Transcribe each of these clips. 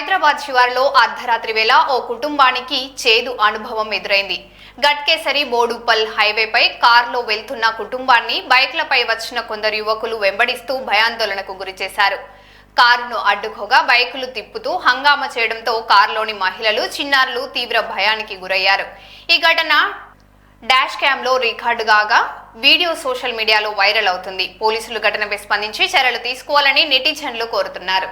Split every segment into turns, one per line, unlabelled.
హైదరాబాద్ శివారులో అర్ధరాత్రి వేళ ఓ కుటుంబానికి చేదు అనుభవం ఎదురైంది. గట్కేసరి బోడుప్పల్ హైవేపై కారులో వెళ్తున్న కుటుంబాన్ని బైక్లపై వచ్చిన కొందరు యువకులు వెంబడిస్తూ భయాందోళనకు గురిచేశారు. కారును అడ్డుకోగా బైకులు తిప్పుతూ హంగామా చేయడంతో కారులోని మహిళలు, చిన్నారులు తీవ్ర భయానికి గురయ్యారు. ఈ ఘటన డాష్ క్యామ్ లో రికార్డు కాగా వీడియో సోషల్ మీడియాలో వైరల్ అవుతుంది. పోలీసులు ఘటనపై స్పందించి చర్యలు తీసుకోవాలని నెటిజన్లు కోరుతున్నారు.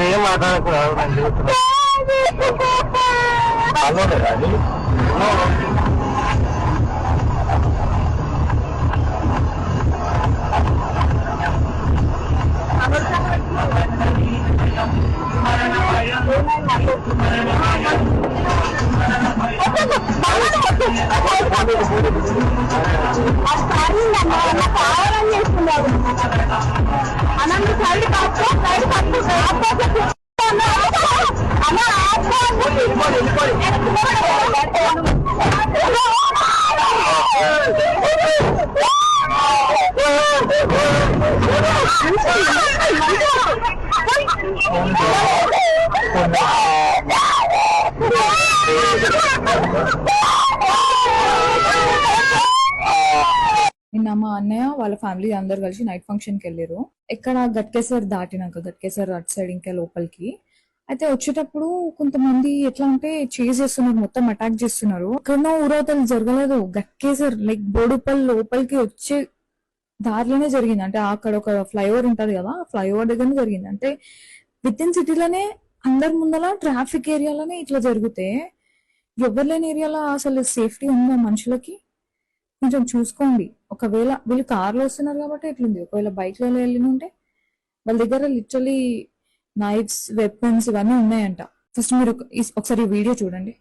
ఏం మాట్లాడకూడదు.
కావాలని చేస్తున్నారు అనంత సైడ్
నిన్న మా అన్నయ్య వాళ్ళ ఫ్యామిలీ అందరు కలిసి నైట్ ఫంక్షన్ కి వెళ్ళారు. ఇక్కడ గట్కేసర్ దాటినాక గట్కేసర్ అటు సైడ్ ఇంకా లోపలికి అయితే వచ్చేటప్పుడు కొంతమంది ఎట్లా అంటే చేజ్ చేస్తున్నారు, మొత్తం అటాక్ చేస్తున్నారు. అక్కడ ఊరవతలు జరగలేదు, గట్కేసర్ లైక్ బోడుపల్ లోపలికి వచ్చే దారిలోనే జరిగింది. అంటే అక్కడ ఒక ఫ్లైఓవర్ ఉంటది కదా, ఫ్లైఓవర్ దగ్గరనే జరిగింది. అంటే విత్ ఇన్ సిటీలోనే అందరి ముందల ట్రాఫిక్ ఏరియాలోనే ఇట్లా జరిగితే ఎవరు లేని ఏరియాలో అసలు సేఫ్టీ ఉందా మనుషులకి? కొంచెం చూసుకోండి. ఒకవేళ వీళ్ళు కార్లో వస్తున్నారు కాబట్టి ఎట్లుంది, ఒకవేళ బైక్లలో వెళ్ళిన ఉంటే వాళ్ళ దగ్గర లిటరలీ నైఫ్స్, వెపన్స్ ఇవన్నీ ఉన్నాయంట. ఫస్ట్ మీరు ఒకసారి వీడియో చూడండి.